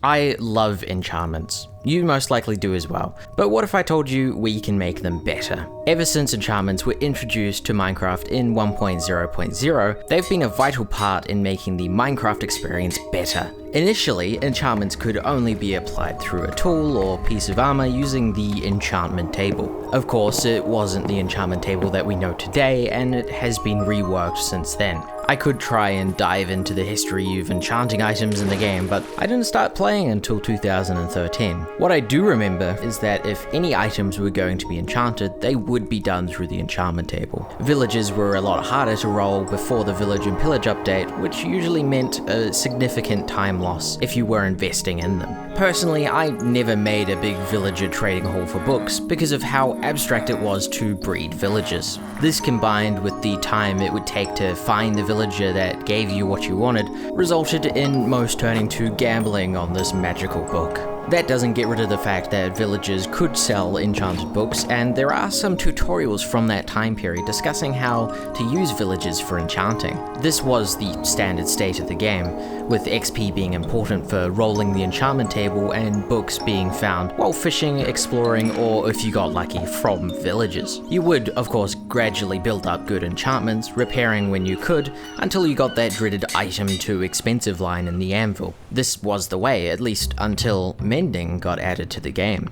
I love enchantments. You most likely do as well. But what if I told you we can make them better? Ever since enchantments were introduced to Minecraft in 1.0.0, they've been a vital part in making the Minecraft experience better. Initially, enchantments could only be applied through a tool or piece of armor using the enchantment table. Of course, it wasn't the enchantment table that we know today, and it has been reworked since then. I could try and dive into the history of enchanting items in the game, but I didn't start playing until 2013. What I do remember is that if any items were going to be enchanted, they would be done through the enchantment table. Villages were a lot harder to roll before the Village and Pillage update, which usually meant a significant time loss if you were investing in them. Personally, I never made a big villager trading hall for books because of how abstract it was to breed villagers. This, combined with the time it would take to find the villager that gave you what you wanted, resulted in most turning to gambling on this magical book. That doesn't get rid of the fact that villagers could sell enchanted books, and there are some tutorials from that time period discussing how to use villagers for enchanting. This was the standard state of the game, with XP being important for rolling the enchantment table and books being found while fishing, exploring, or if you got lucky, from villagers. You would, of course, gradually build up good enchantments, repairing when you could, until you got that dreaded item too expensive line in the anvil. This was the way, at least until Mending got added to the game.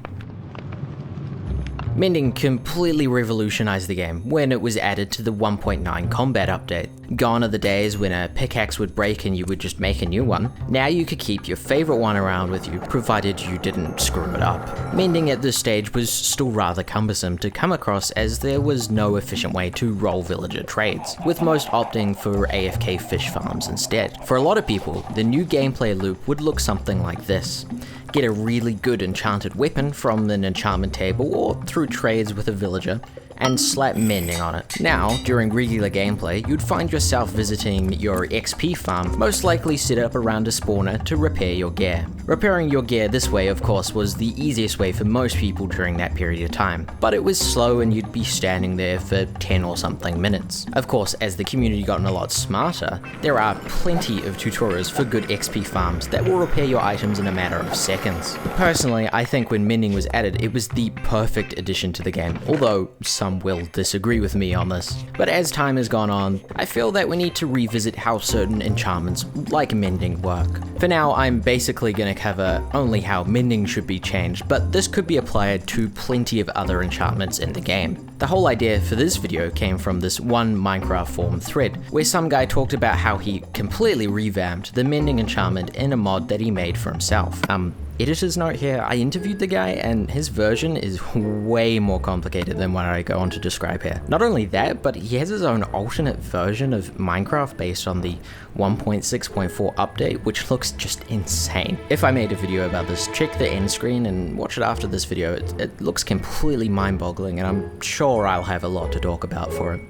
Mending completely revolutionized the game when it was added to the 1.9 combat update. Gone are the days when a pickaxe would break and you would just make a new one. Now you could keep your favorite one around with you, provided you didn't screw it up. Mending at this stage was still rather cumbersome to come across, as there was no efficient way to roll villager trades, with most opting for AFK fish farms instead. For a lot of people, the new gameplay loop would look something like this. Get a really good enchanted weapon from an enchantment table or through trades with a villager, and slap Mending on it. Now, during regular gameplay, you'd find yourself visiting your XP farm, most likely set up around a spawner to repair your gear. Repairing your gear this way, of course, was the easiest way for most people during that period of time, but it was slow and you'd be standing there for 10 or something minutes. Of course, as the community gotten a lot smarter, there are plenty of tutorials for good XP farms that will repair your items in a matter of seconds. Personally, I think when Mending was added, it was the perfect addition to the game, although some will disagree with me on this. But as time has gone on, I feel that we need to revisit how certain enchantments like Mending work. For now, I'm basically going to cover only how Mending should be changed, but this could be applied to plenty of other enchantments in the game. The whole idea for this video came from this one Minecraft forum thread, where some guy talked about how he completely revamped the Mending enchantment in a mod that he made for himself. Editor's note here, I interviewed the guy and his version is way more complicated than what I go on to describe here. Not only that, but he has his own alternate version of Minecraft based on the 1.6.4 update, which looks just insane. If I made a video about this, check the end screen and watch it after this video. It looks completely mind-boggling, and I'm sure I'll have a lot to talk about for it.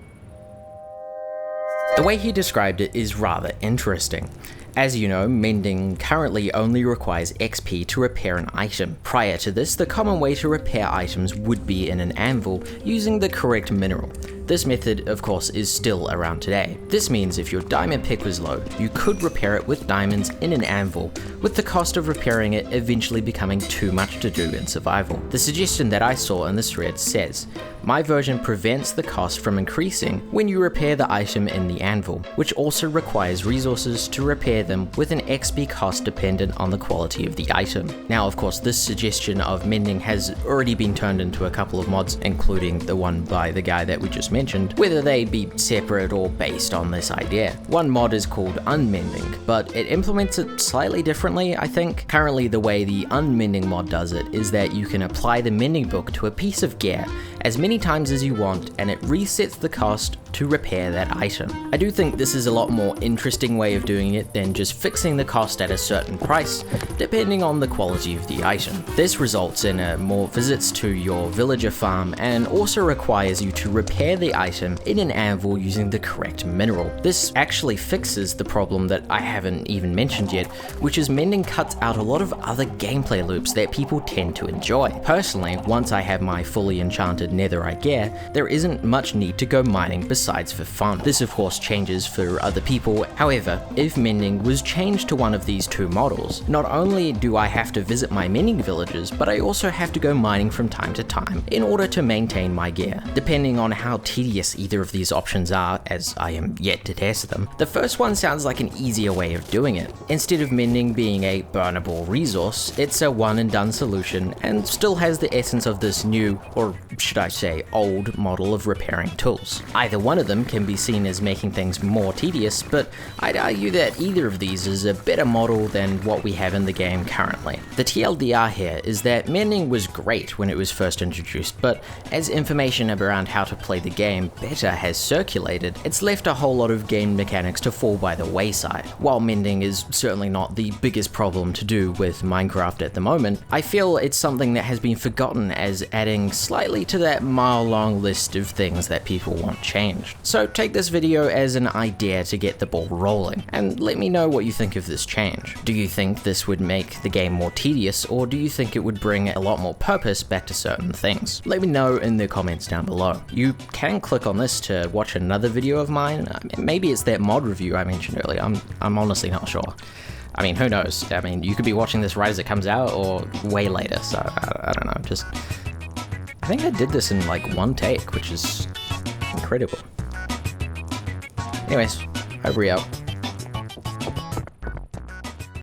The way he described it is rather interesting. As you know, Mending currently only requires XP to repair an item. Prior to this, the common way to repair items would be in an anvil using the correct mineral. This method, of course, is still around today. This means if your diamond pick was low, you could repair it with diamonds in an anvil, with the cost of repairing it eventually becoming too much to do in survival. The suggestion that I saw in this thread says, my version prevents the cost from increasing when you repair the item in the anvil, which also requires resources to repair them with an XP cost dependent on the quality of the item. Now, of course, this suggestion of Mending has already been turned into a couple of mods, including the one by the guy that we just mentioned, whether they be separate or based on this idea. One mod is called Unmending, but it implements it slightly differently, I think. Currently, the way the Unmending mod does it is that you can apply the mending book to a piece of gear as many times as you want, and it resets the cost to repair that item. I do think this is a lot more interesting way of doing it than just fixing the cost at a certain price, depending on the quality of the item. This results in more visits to your villager farm and also requires you to repair the item in an anvil using the correct mineral. This actually fixes the problem that I haven't even mentioned yet, which is Mending cuts out a lot of other gameplay loops that people tend to enjoy. Personally, once I have my fully enchanted netherite gear, there isn't much need to go mining besides for fun. This of course changes for other people. However, if Mending was changed to one of these two models, not only do I have to visit my Mending villages, but I also have to go mining from time to time in order to maintain my gear. Depending on how tedious either of these options are, as I am yet to test them, the first one sounds like an easier way of doing it. Instead of Mending being a burnable resource, it's a one and done solution and still has the essence of this new, or should I say old, model of repairing tools. Either one of them can be seen as making things more tedious, but I'd argue that either of these is a better model than what we have in the game currently. The TLDR here is that Mending was great when it was first introduced, but as information around how to play the game better has circulated, it's left a whole lot of game mechanics to fall by the wayside. While Mending is certainly not the biggest problem to do with Minecraft at the moment, I feel it's something that has been forgotten as adding slightly to that mile-long list of things that people want changed. So take this video as an idea to get the ball rolling, and let me know what you think of this change. Do you think this would make the game more tedious, or do you think it would bring a lot more purpose back to certain things? Let me know in the comments down below. You can click on this to watch another video of mine. Maybe it's that mod review I mentioned earlier, I'm honestly not sure. I mean, who knows? I mean, you could be watching this right as it comes out or way later, so I don't know, just... I think I did this in like one take, which is incredible. Anyways, over out.